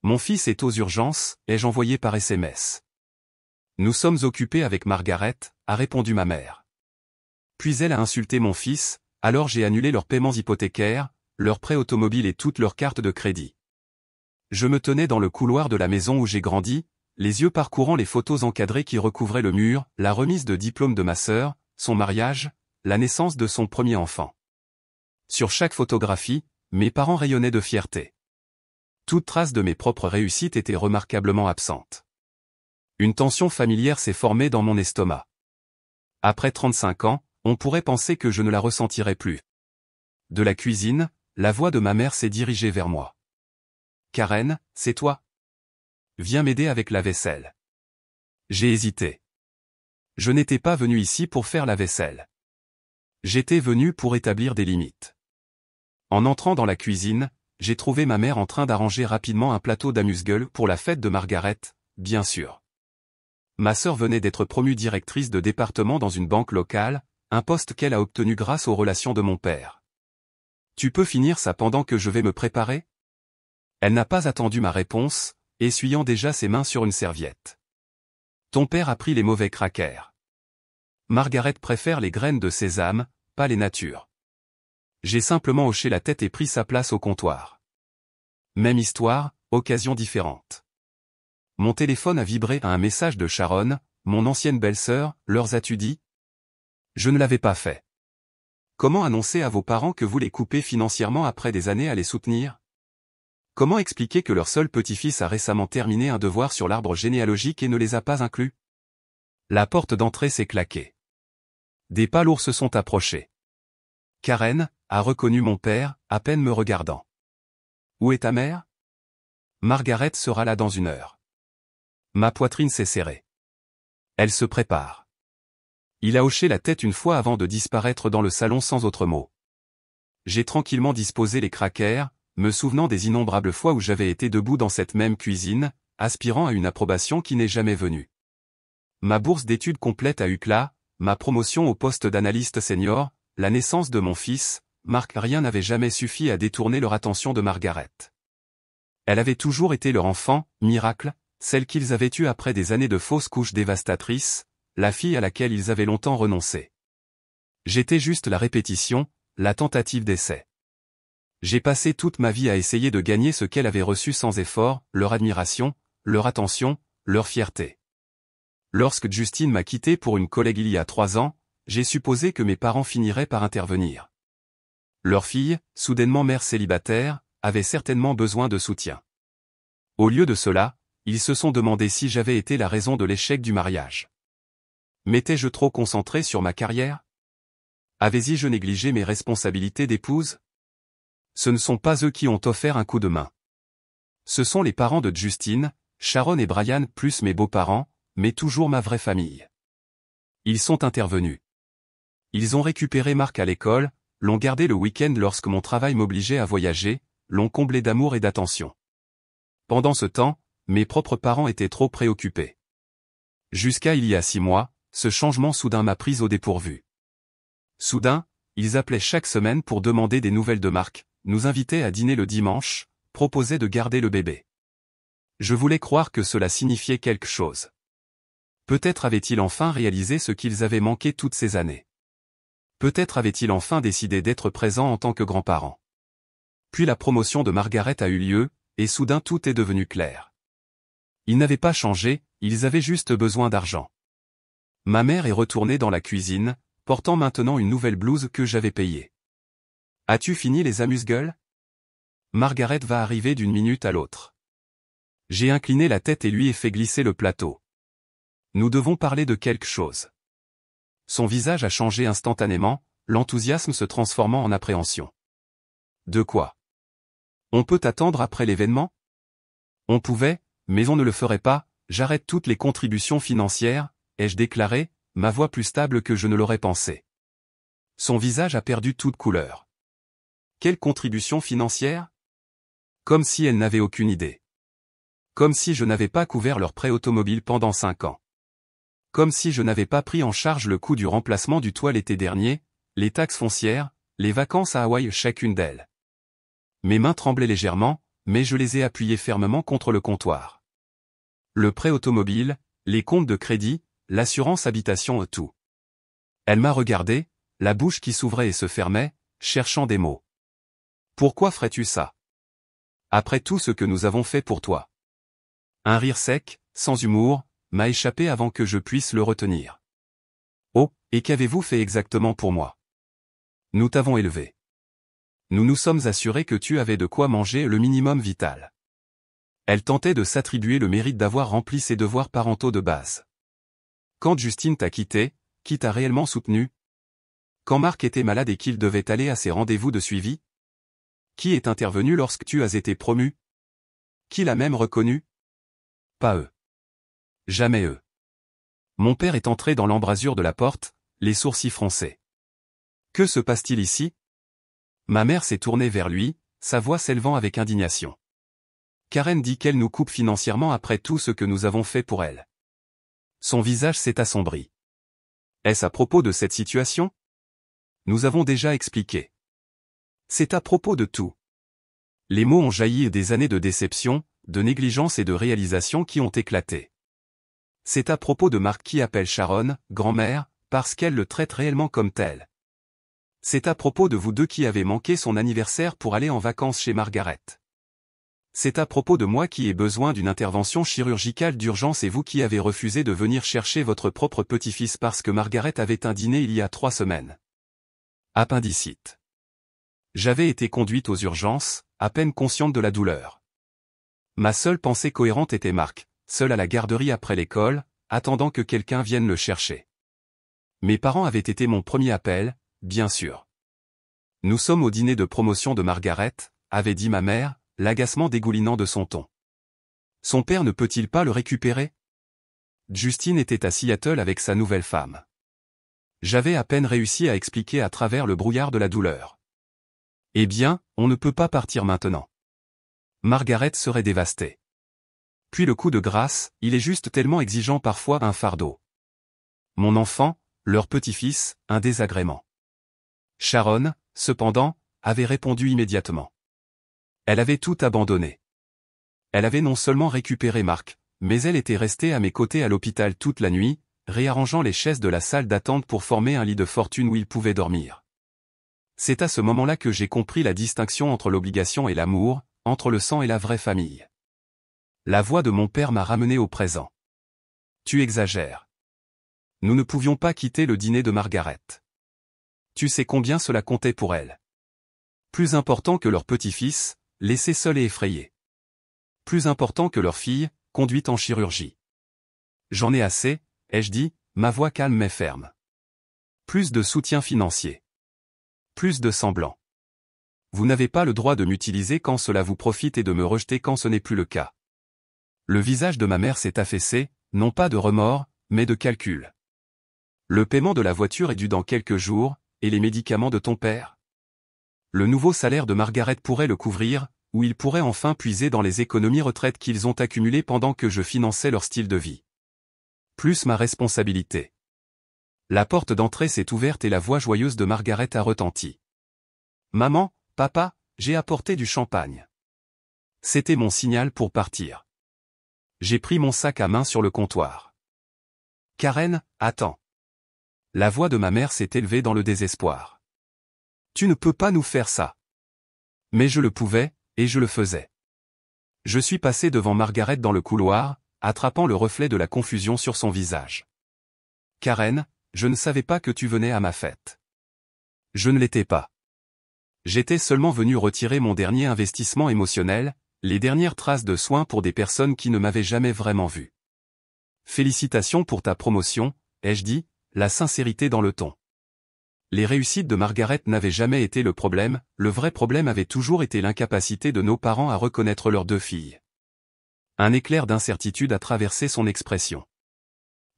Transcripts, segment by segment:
Mon fils est aux urgences, ai-je envoyé par SMS. Nous sommes occupés avec Margaret, a répondu ma mère. Puis elle a insulté mon fils, alors j'ai annulé leurs paiements hypothécaires, leurs prêts automobiles et toutes leurs cartes de crédit. Je me tenais dans le couloir de la maison où j'ai grandi, les yeux parcourant les photos encadrées qui recouvraient le mur, la remise de diplôme de ma sœur, son mariage, la naissance de son premier enfant. Sur chaque photographie, mes parents rayonnaient de fierté. Toute trace de mes propres réussites était remarquablement absente. Une tension familière s'est formée dans mon estomac. Après 35 ans, on pourrait penser que je ne la ressentirais plus. De la cuisine, la voix de ma mère s'est dirigée vers moi. « Karen, c'est toi? Viens m'aider avec la vaisselle. » J'ai hésité. Je n'étais pas venu ici pour faire la vaisselle. J'étais venu pour établir des limites. En entrant dans la cuisine, j'ai trouvé ma mère en train d'arranger rapidement un plateau d'amuse-gueule pour la fête de Margaret, bien sûr. Ma sœur venait d'être promue directrice de département dans une banque locale, un poste qu'elle a obtenu grâce aux relations de mon père. « Tu peux finir ça pendant que je vais me préparer ?» Elle n'a pas attendu ma réponse, essuyant déjà ses mains sur une serviette. « Ton père a pris les mauvais crackers. Margaret préfère les graines de sésame, pas les natures. » J'ai simplement hoché la tête et pris sa place au comptoir. Même histoire, occasion différente. Mon téléphone a vibré à un message de Sharon, mon ancienne belle-sœur, leur as-tu dit? Je ne l'avais pas fait. Comment annoncer à vos parents que vous les coupez financièrement après des années à les soutenir? Comment expliquer que leur seul petit-fils a récemment terminé un devoir sur l'arbre généalogique et ne les a pas inclus? La porte d'entrée s'est claquée. Des pas lourds se sont approchés. Karen a reconnu mon père, à peine me regardant. Où est ta mère? Margaret sera là dans 1 heure. Ma poitrine s'est serrée. Elle se prépare. Il a hoché la tête une fois avant de disparaître dans le salon sans autre mot. J'ai tranquillement disposé les crackers, me souvenant des innombrables fois où j'avais été debout dans cette même cuisine, aspirant à une approbation qui n'est jamais venue. Ma bourse d'études complète à UCLA, ma promotion au poste d'analyste senior, la naissance de mon fils, Marc, rien n'avait jamais suffi à détourner leur attention de Margaret. Elle avait toujours été leur enfant, miracle, celle qu'ils avaient eue après des années de fausses couches dévastatrices, la fille à laquelle ils avaient longtemps renoncé. J'étais juste la répétition, la tentative d'essai. J'ai passé toute ma vie à essayer de gagner ce qu'elle avait reçu sans effort, leur admiration, leur attention, leur fierté. Lorsque Justine m'a quitté pour une collègue il y a 3 ans, j'ai supposé que mes parents finiraient par intervenir. Leur fille, soudainement mère célibataire, avait certainement besoin de soutien. Au lieu de cela, ils se sont demandé si j'avais été la raison de l'échec du mariage. M'étais-je trop concentré sur ma carrière? Avais-je négligé mes responsabilités d'épouse? Ce ne sont pas eux qui ont offert un coup de main. Ce sont les parents de Justine, Sharon et Brian plus mes beaux-parents, mais toujours ma vraie famille. Ils sont intervenus. Ils ont récupéré Marc à l'école, l'ont gardé le week-end lorsque mon travail m'obligeait à voyager, l'ont comblé d'amour et d'attention. Pendant ce temps, mes propres parents étaient trop préoccupés. Jusqu'à il y a 6 mois, ce changement soudain m'a prise au dépourvu. Soudain, ils appelaient chaque semaine pour demander des nouvelles de Marc, nous invitaient à dîner le dimanche, proposaient de garder le bébé. Je voulais croire que cela signifiait quelque chose. Peut-être avaient-ils enfin réalisé ce qu'ils avaient manqué toutes ces années. Peut-être avaient-ils enfin décidé d'être présents en tant que grands-parents. Puis la promotion de Margaret a eu lieu, et soudain tout est devenu clair. Ils n'avaient pas changé, ils avaient juste besoin d'argent. Ma mère est retournée dans la cuisine, portant maintenant une nouvelle blouse que j'avais payée. « As-tu fini les amuse-gueules ? Margaret va arriver d'une minute à l'autre. » J'ai incliné la tête et lui ai fait glisser le plateau. Nous devons parler de quelque chose. Son visage a changé instantanément, l'enthousiasme se transformant en appréhension. De quoi? On peut attendre après l'événement? On pouvait, mais on ne le ferait pas, j'arrête toutes les contributions financières, ai-je déclaré, ma voix plus stable que je ne l'aurais pensé. Son visage a perdu toute couleur. Quelle contribution financière? Comme si elle n'avait aucune idée. Comme si je n'avais pas couvert leur prêt automobile pendant 5 ans. Comme si je n'avais pas pris en charge le coût du remplacement du toit l'été dernier, les taxes foncières, les vacances à Hawaï chacune d'elles. Mes mains tremblaient légèrement, mais je les ai appuyés fermement contre le comptoir. Le prêt automobile, les comptes de crédit, l'assurance habitation, tout. Elle m'a regardé, la bouche qui s'ouvrait et se fermait, cherchant des mots. Pourquoi ferais-tu ça? Après tout ce que nous avons fait pour toi. Un rire sec, sans humour, m'a échappé avant que je puisse le retenir. Oh, et qu'avez-vous fait exactement pour moi? Nous t'avons élevé. Nous nous sommes assurés que tu avais de quoi manger le minimum vital. Elle tentait de s'attribuer le mérite d'avoir rempli ses devoirs parentaux de base. Quand Justine t'a quitté, qui t'a réellement soutenu? Quand Marc était malade et qu'il devait aller à ses rendez-vous de suivi? Qui est intervenu lorsque tu as été promu? Qui l'a même reconnu? Pas eux. Jamais eux. Mon père est entré dans l'embrasure de la porte, les sourcils froncés. Que se passe-t-il ici? Ma mère s'est tournée vers lui, sa voix s'élevant avec indignation. Karen dit qu'elle nous coupe financièrement après tout ce que nous avons fait pour elle. Son visage s'est assombri. Est-ce à propos de cette situation? Nous avons déjà expliqué. C'est à propos de tout. Les mots ont jailli des années de déception, de négligence et de réalisation qui ont éclaté. C'est à propos de Marc qui appelle Sharon, grand-mère, parce qu'elle le traite réellement comme tel. C'est à propos de vous deux qui avez manqué son anniversaire pour aller en vacances chez Margaret. C'est à propos de moi qui ai besoin d'une intervention chirurgicale d'urgence et vous qui avez refusé de venir chercher votre propre petit-fils parce que Margaret avait un dîner il y a 3 semaines. Appendicite. J'avais été conduite aux urgences, à peine consciente de la douleur. Ma seule pensée cohérente était Marc, seul à la garderie après l'école, attendant que quelqu'un vienne le chercher. Mes parents avaient été mon premier appel, bien sûr. Nous sommes au dîner de promotion de Margaret, avait dit ma mère, l'agacement dégoulinant de son ton. Son père ne peut-il pas le récupérer? Justine était à Seattle avec sa nouvelle femme. J'avais à peine réussi à expliquer à travers le brouillard de la douleur. Eh bien, on ne peut pas partir maintenant. Margaret serait dévastée. Puis le coup de grâce, il est juste tellement exigeant parfois un fardeau. Mon enfant, leur petit-fils, un désagrément. Sharon, cependant, avait répondu immédiatement. Elle avait tout abandonné. Elle avait non seulement récupéré Marc, mais elle était restée à mes côtés à l'hôpital toute la nuit, réarrangeant les chaises de la salle d'attente pour former un lit de fortune où il pouvait dormir. C'est à ce moment-là que j'ai compris la distinction entre l'obligation et l'amour, entre le sang et la vraie famille. La voix de mon père m'a ramené au présent. Tu exagères. Nous ne pouvions pas quitter le dîner de Margaret. Tu sais combien cela comptait pour elle. Plus important que leur petit-fils, laissé seul et effrayé. Plus important que leur fille, conduite en chirurgie. J'en ai assez, ai-je dit, ma voix calme mais ferme. Plus de soutien financier. Plus de semblant. Vous n'avez pas le droit de m'utiliser quand cela vous profite et de me rejeter quand ce n'est plus le cas. Le visage de ma mère s'est affaissé, non pas de remords, mais de calcul. Le paiement de la voiture est dû dans quelques jours, et les médicaments de ton père? Le nouveau salaire de Margaret pourrait le couvrir, ou il pourrait enfin puiser dans les économies retraite qu'ils ont accumulées pendant que je finançais leur style de vie. Plus ma responsabilité. La porte d'entrée s'est ouverte et la voix joyeuse de Margaret a retenti. Maman, papa, j'ai apporté du champagne. C'était mon signal pour partir. J'ai pris mon sac à main sur le comptoir. Karen, attends. La voix de ma mère s'est élevée dans le désespoir. Tu ne peux pas nous faire ça. Mais je le pouvais, et je le faisais. Je suis passé devant Margaret dans le couloir, attrapant le reflet de la confusion sur son visage. Karen, je ne savais pas que tu venais à ma fête. Je ne l'étais pas. J'étais seulement venu retirer mon dernier investissement émotionnel, les dernières traces de soins pour des personnes qui ne m'avaient jamais vraiment vu. Félicitations pour ta promotion, ai-je dit, la sincérité dans le ton. Les réussites de Margaret n'avaient jamais été le problème, le vrai problème avait toujours été l'incapacité de nos parents à reconnaître leurs 2 filles. Un éclair d'incertitude a traversé son expression.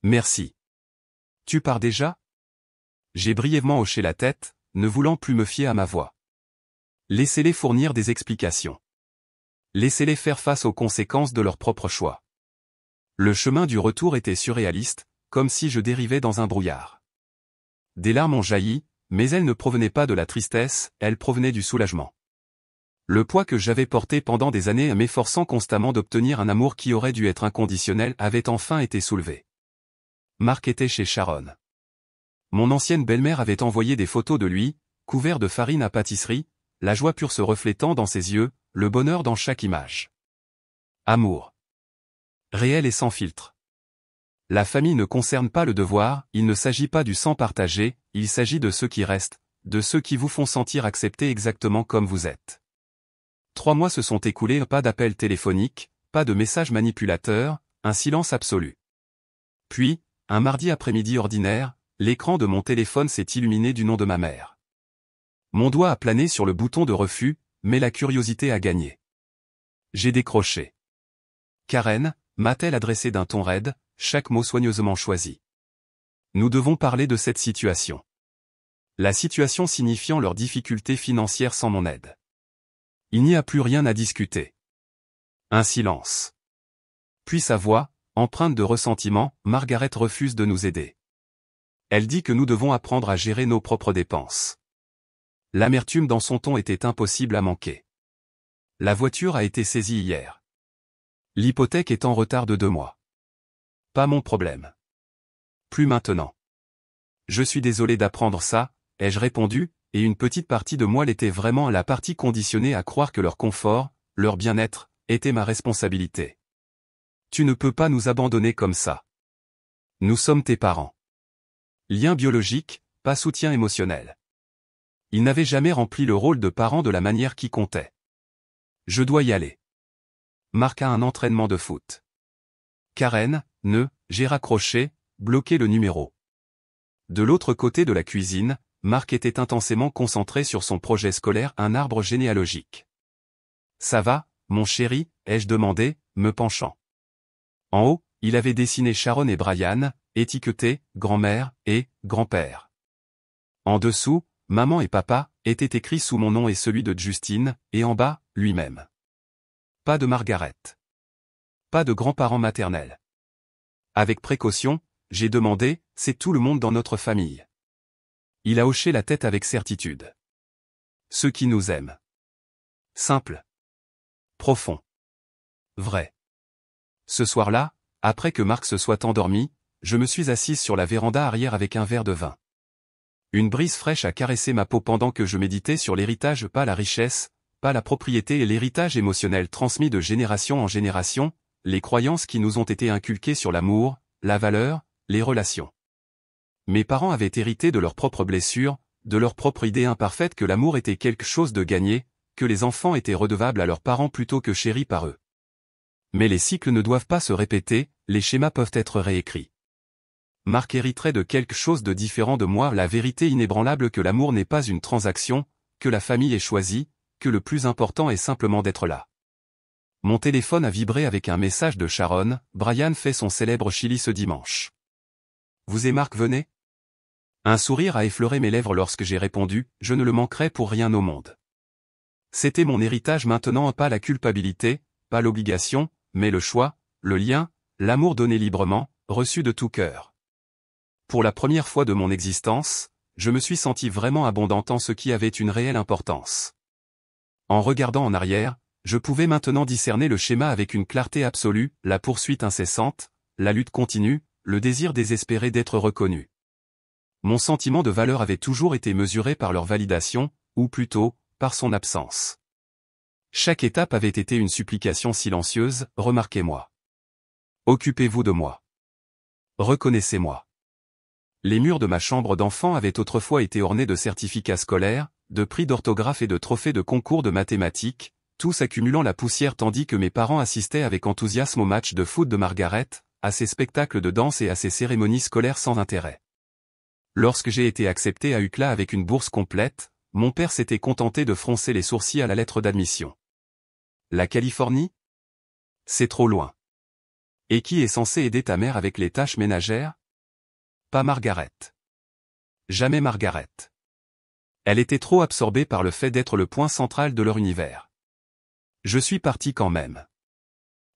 Merci. Tu pars déjà? J'ai brièvement hoché la tête, ne voulant plus me fier à ma voix. Laissez-les fournir des explications. Laissez-les faire face aux conséquences de leur propre choix. Le chemin du retour était surréaliste, comme si je dérivais dans un brouillard. Des larmes ont jailli, mais elles ne provenaient pas de la tristesse, elles provenaient du soulagement. Le poids que j'avais porté pendant des années m'efforçant constamment d'obtenir un amour qui aurait dû être inconditionnel avait enfin été soulevé. Marc était chez Sharon. Mon ancienne belle-mère avait envoyé des photos de lui, couvert de farine à pâtisserie, la joie pure se reflétant dans ses yeux, le bonheur dans chaque image. Amour. Réel et sans filtre. La famille ne concerne pas le devoir, il ne s'agit pas du sang partagé, il s'agit de ceux qui restent, de ceux qui vous font sentir acceptés exactement comme vous êtes. 3 mois se sont écoulés, pas d'appels téléphoniques, pas de messages manipulateurs, un silence absolu. Puis, un mardi après-midi ordinaire, l'écran de mon téléphone s'est illuminé du nom de ma mère. Mon doigt a plané sur le bouton de refus, mais la curiosité a gagné. J'ai décroché. Karen, m'a-t-elle adressé d'un ton raide, chaque mot soigneusement choisi. Nous devons parler de cette situation. La situation signifiant leur difficulté financière sans mon aide. Il n'y a plus rien à discuter. Un silence. Puis sa voix, empreinte de ressentiment, Margaret refuse de nous aider. Elle dit que nous devons apprendre à gérer nos propres dépenses. L'amertume dans son ton était impossible à manquer. La voiture a été saisie hier. L'hypothèque est en retard de 2 mois. Pas mon problème. Plus maintenant. Je suis désolé d'apprendre ça, ai-je répondu, et une petite partie de moi l'était vraiment, la partie conditionnée à croire que leur confort, leur bien-être, était ma responsabilité. Tu ne peux pas nous abandonner comme ça. Nous sommes tes parents. Lien biologique, pas soutien émotionnel. Ils n'avaient jamais rempli le rôle de parent de la manière qui comptait. Je dois y aller. Marc a un entraînement de foot. Karen, j'ai raccroché, bloqué le numéro. De l'autre côté de la cuisine, Marc était intensément concentré sur son projet scolaire, un arbre généalogique. Ça va, mon chéri, ai-je demandé, me penchant. En haut, il avait dessiné Sharon et Brian, étiquetés, grand-mère et grand-père. En dessous, maman et papa, étaient écrits sous mon nom et celui de Justine, et en bas, lui-même. Pas de Margaret. Pas de grands-parents maternels. Avec précaution, j'ai demandé, c'est tout le monde dans notre famille. Il a hoché la tête avec certitude. Ceux qui nous aiment. Simple. Profond. Vrai. Ce soir-là, après que Marc se soit endormi, je me suis assise sur la véranda arrière avec un verre de vin. Une brise fraîche a caressé ma peau pendant que je méditais sur l'héritage, pas la richesse, pas la propriété et l'héritage émotionnel transmis de génération en génération, les croyances qui nous ont été inculquées sur l'amour, la valeur, les relations. Mes parents avaient hérité de leurs propres blessures, de leur propre idée imparfaite que l'amour était quelque chose de gagné, que les enfants étaient redevables à leurs parents plutôt que chéris par eux. Mais les cycles ne doivent pas se répéter, les schémas peuvent être réécrits. Marc hériterait de quelque chose de différent de moi, la vérité inébranlable que l'amour n'est pas une transaction, que la famille est choisie, que le plus important est simplement d'être là. Mon téléphone a vibré avec un message de Sharon, Brian fait son célèbre chili ce dimanche. Vous et Marc venez? Un sourire a effleuré mes lèvres lorsque j'ai répondu, je ne le manquerai pour rien au monde. C'était mon héritage maintenant, pas la culpabilité, pas l'obligation, mais le choix, le lien, l'amour donné librement, reçu de tout cœur. Pour la première fois de mon existence, je me suis senti vraiment abondante en ce qui avait une réelle importance. En regardant en arrière, je pouvais maintenant discerner le schéma avec une clarté absolue, la poursuite incessante, la lutte continue, le désir désespéré d'être reconnu. Mon sentiment de valeur avait toujours été mesuré par leur validation, ou plutôt, par son absence. Chaque étape avait été une supplication silencieuse, remarquez-moi. Occupez-vous de moi. Reconnaissez-moi. Les murs de ma chambre d'enfant avaient autrefois été ornés de certificats scolaires, de prix d'orthographe et de trophées de concours de mathématiques, tous accumulant la poussière tandis que mes parents assistaient avec enthousiasme aux matchs de foot de Margaret, à ses spectacles de danse et à ses cérémonies scolaires sans intérêt. Lorsque j'ai été accepté à UCLA avec une bourse complète, mon père s'était contenté de froncer les sourcils à la lettre d'admission. La Californie? C'est trop loin. Et qui est censé aider ta mère avec les tâches ménagères? Pas Margaret. Jamais Margaret. Elle était trop absorbée par le fait d'être le point central de leur univers. Je suis parti quand même.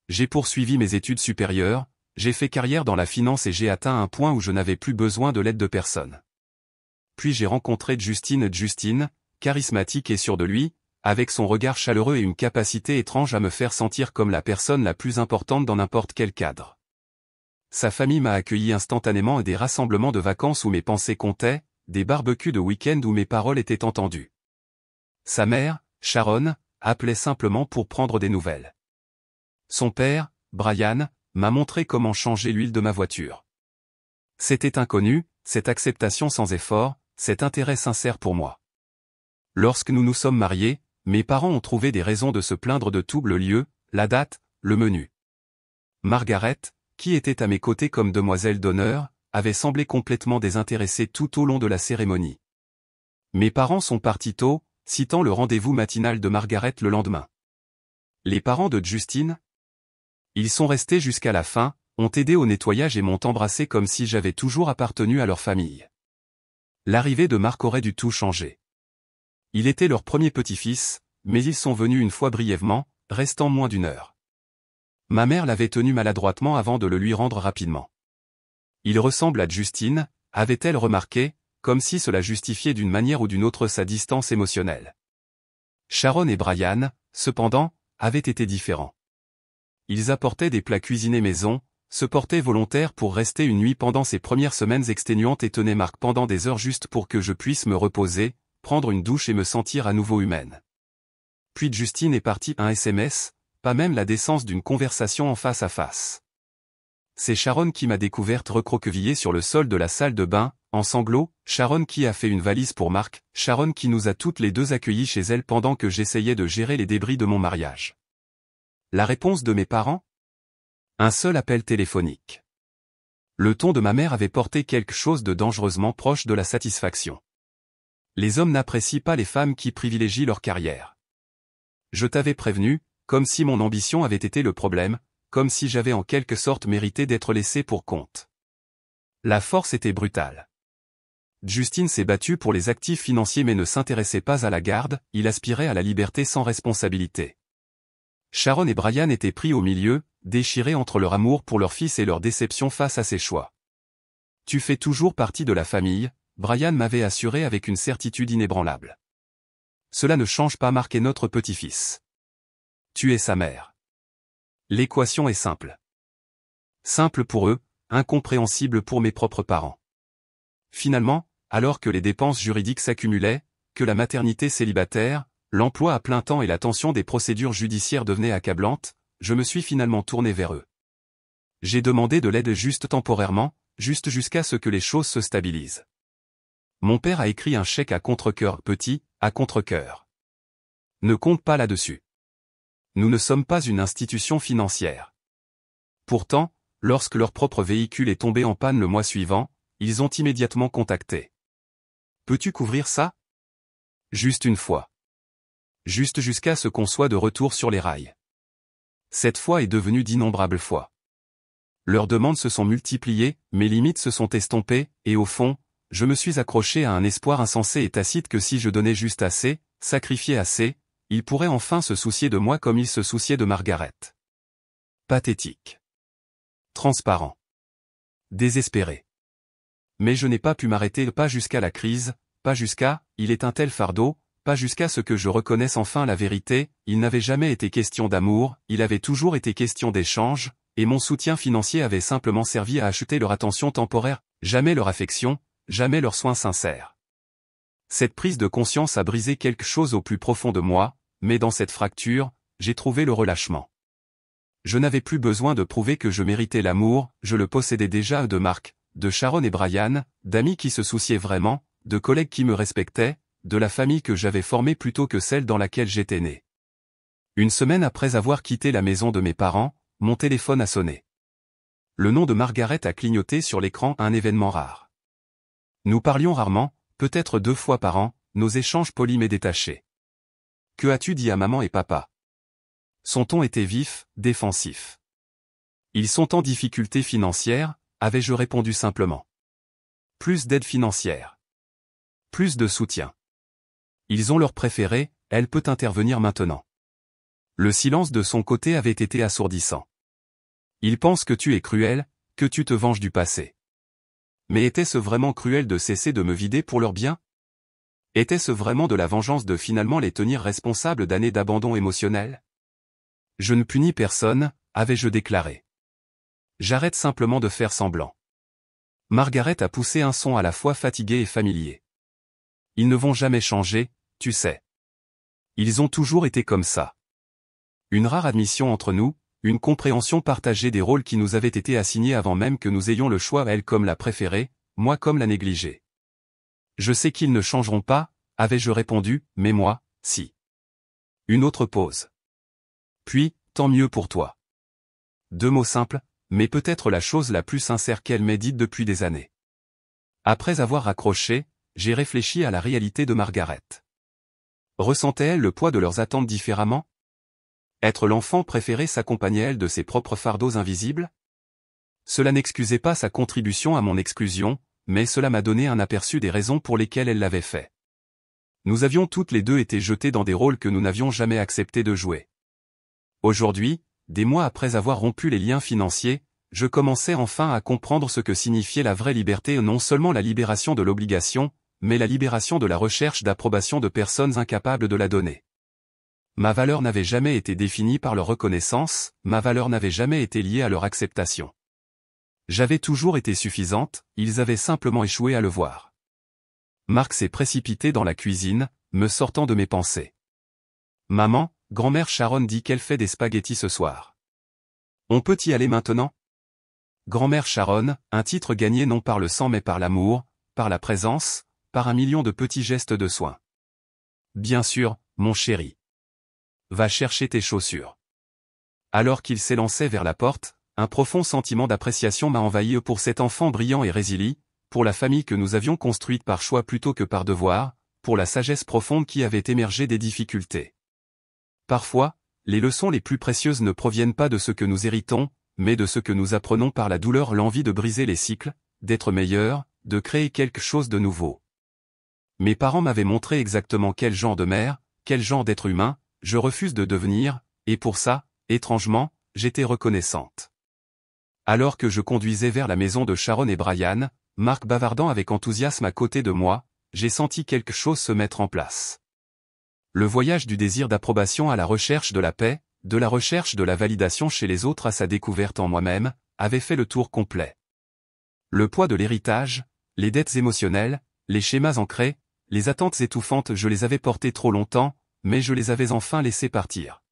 J'ai poursuivi mes études supérieures, j'ai fait carrière dans la finance et j'ai atteint un point où je n'avais plus besoin de l'aide de personne. Puis j'ai rencontré Justine, charismatique et sûre de lui, avec son regard chaleureux et une capacité étrange à me faire sentir comme la personne la plus importante dans n'importe quel cadre. Sa famille m'a accueilli instantanément à des rassemblements de vacances où mes pensées comptaient, des barbecues de week-end où mes paroles étaient entendues. Sa mère, Sharon, appelait simplement pour prendre des nouvelles. Son père, Brian, m'a montré comment changer l'huile de ma voiture. C'était inconnu, cette acceptation sans effort, cet intérêt sincère pour moi. Lorsque nous nous sommes mariés, mes parents ont trouvé des raisons de se plaindre de tout le lieu, la date, le menu. Margaret, qui était à mes côtés comme demoiselle d'honneur, avait semblé complètement désintéressée tout au long de la cérémonie. Mes parents sont partis tôt, citant le rendez-vous matinal de Margaret le lendemain. Les parents de Justine? Ils sont restés jusqu'à la fin, ont aidé au nettoyage et m'ont embrassé comme si j'avais toujours appartenu à leur famille. L'arrivée de Marc aurait du tout changé. Il était leur premier petit-fils, mais ils sont venus une fois brièvement, restant moins d'une heure. Ma mère l'avait tenu maladroitement avant de le lui rendre rapidement. Il ressemble à Justine, avait-elle remarqué, comme si cela justifiait d'une manière ou d'une autre sa distance émotionnelle. Sharon et Brian, cependant, avaient été différents. Ils apportaient des plats cuisinés maison, se portaient volontaires pour rester une nuit pendant ces premières semaines exténuantes et tenaient Marc pendant des heures juste pour que je puisse me reposer, prendre une douche et me sentir à nouveau humaine. Puis Justine est partie un SMS, pas même la décence d'une conversation en face à face. C'est Sharon qui m'a découverte recroquevillée sur le sol de la salle de bain, en sanglots, Sharon qui a fait une valise pour Marc, Sharon qui nous a toutes les deux accueillis chez elle pendant que j'essayais de gérer les débris de mon mariage. La réponse de mes parents? Un seul appel téléphonique. Le ton de ma mère avait porté quelque chose de dangereusement proche de la satisfaction. Les hommes n'apprécient pas les femmes qui privilégient leur carrière. Je t'avais prévenu, comme si mon ambition avait été le problème, comme si j'avais en quelque sorte mérité d'être laissé pour compte. La force était brutale. Justine s'est battue pour les actifs financiers mais ne s'intéressait pas à la garde, il aspirait à la liberté sans responsabilité. Sharon et Brian étaient pris au milieu, déchirés entre leur amour pour leur fils et leur déception face à ses choix. Tu fais toujours partie de la famille, Brian m'avait assuré avec une certitude inébranlable. Cela ne change pas Marc est notre petit-fils. Tu es sa mère. L'équation est simple. Simple pour eux, incompréhensible pour mes propres parents. Finalement, alors que les dépenses juridiques s'accumulaient, que la maternité célibataire, l'emploi à plein temps et la tension des procédures judiciaires devenaient accablantes, je me suis finalement tourné vers eux. J'ai demandé de l'aide juste temporairement, juste jusqu'à ce que les choses se stabilisent. Mon père a écrit un chèque à contre-cœur petit, à contre-cœur. Ne compte pas là-dessus. Nous ne sommes pas une institution financière. Pourtant, lorsque leur propre véhicule est tombé en panne le mois suivant, ils ont immédiatement contacté. Peux-tu couvrir ça? Juste une fois. Juste jusqu'à ce qu'on soit de retour sur les rails. Cette fois est devenue d'innombrables fois. Leurs demandes se sont multipliées, mes limites se sont estompées, et au fond, je me suis accroché à un espoir insensé et tacite que si je donnais juste assez, sacrifiais assez, ils pourraient enfin se soucier de moi comme ils se souciaient de Margaret. Pathétique. Transparent. Désespéré. Mais je n'ai pas pu m'arrêter, pas jusqu'à la crise, pas jusqu'à, il est un tel fardeau, pas jusqu'à ce que je reconnaisse enfin la vérité, il n'avait jamais été question d'amour, il avait toujours été question d'échange, et mon soutien financier avait simplement servi à acheter leur attention temporaire, jamais leur affection, jamais leurs soins sincères. Cette prise de conscience a brisé quelque chose au plus profond de moi, mais dans cette fracture, j'ai trouvé le relâchement. Je n'avais plus besoin de prouver que je méritais l'amour, je le possédais déjà de Marc, de Sharon et Brian, d'amis qui se souciaient vraiment, de collègues qui me respectaient, de la famille que j'avais formée plutôt que celle dans laquelle j'étais né. Une semaine après avoir quitté la maison de mes parents, mon téléphone a sonné. Le nom de Margaret a clignoté sur l'écran, un événement rare. Nous parlions rarement, peut-être 2 fois par an, nos échanges polis mais détachés. Que as-tu dit à maman et papa? Son ton était vif, défensif. Ils sont en difficulté financière, avais-je répondu simplement. Plus d'aide financière. Plus de soutien. Ils ont leur préféré, elle peut intervenir maintenant. Le silence de son côté avait été assourdissant. Ils pensent que tu es cruel, que tu te venges du passé. Mais était-ce vraiment cruel de cesser de me vider pour leur bien? Était-ce vraiment de la vengeance de finalement les tenir responsables d'années d'abandon émotionnel? Je ne punis personne, avais-je déclaré. J'arrête simplement de faire semblant. Margaret a poussé un son à la fois fatigué et familier. Ils ne vont jamais changer, tu sais. Ils ont toujours été comme ça. Une rare admission entre nous, une compréhension partagée des rôles qui nous avaient été assignés avant même que nous ayons le choix, elle comme la préférée, moi comme la négligée. Je sais qu'ils ne changeront pas, avais-je répondu, mais moi, si. Une autre pause. Puis, tant mieux pour toi. 2 mots simples, mais peut-être la chose la plus sincère qu'elle m'ait dite depuis des années. Après avoir raccroché, j'ai réfléchi à la réalité de Margaret. Ressentait-elle le poids de leurs attentes différemment? Être l'enfant préféré s'accompagnait-elle de ses propres fardeaux invisibles? Cela n'excusait pas sa contribution à mon exclusion, mais cela m'a donné un aperçu des raisons pour lesquelles elle l'avait fait. Nous avions toutes les deux été jetés dans des rôles que nous n'avions jamais accepté de jouer. Aujourd'hui, des mois après avoir rompu les liens financiers, je commençais enfin à comprendre ce que signifiait la vraie liberté et non seulement la libération de l'obligation, mais la libération de la recherche d'approbation de personnes incapables de la donner. Ma valeur n'avait jamais été définie par leur reconnaissance, ma valeur n'avait jamais été liée à leur acceptation. J'avais toujours été suffisante, ils avaient simplement échoué à le voir. Marc s'est précipité dans la cuisine, me sortant de mes pensées. Maman, grand-mère Sharon dit qu'elle fait des spaghettis ce soir. On peut y aller maintenant? Grand-mère Sharon, un titre gagné non par le sang mais par l'amour, par la présence, par un million de petits gestes de soin. Bien sûr, mon chéri. Va chercher tes chaussures. Alors qu'il s'élançait vers la porte, un profond sentiment d'appréciation m'a envahi pour cet enfant brillant et résilient, pour la famille que nous avions construite par choix plutôt que par devoir, pour la sagesse profonde qui avait émergé des difficultés. Parfois, les leçons les plus précieuses ne proviennent pas de ce que nous héritons, mais de ce que nous apprenons par la douleur, l'envie de briser les cycles, d'être meilleur, de créer quelque chose de nouveau. Mes parents m'avaient montré exactement quel genre de mère, quel genre d'être humain, je refuse de devenir, et pour ça, étrangement, j'étais reconnaissante. Alors que je conduisais vers la maison de Sharon et Brian, Marc bavardant avec enthousiasme à côté de moi, j'ai senti quelque chose se mettre en place. Le voyage du désir d'approbation à la recherche de la paix, de la recherche de la validation chez les autres à sa découverte en moi-même, avait fait le tour complet. Le poids de l'héritage, les dettes émotionnelles, les schémas ancrés, les attentes étouffantes, je les avais portés trop longtemps, mais je les avais enfin laissés partir.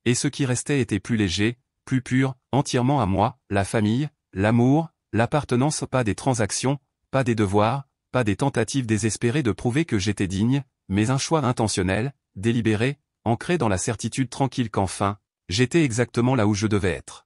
Et ce qui restait était plus léger, plus pur, entièrement à moi, la famille, l'amour, l'appartenance, pas des transactions, pas des devoirs, pas des tentatives désespérées de prouver que j'étais digne, mais un choix intentionnel, délibéré, ancré dans la certitude tranquille qu'enfin, j'étais exactement là où je devais être.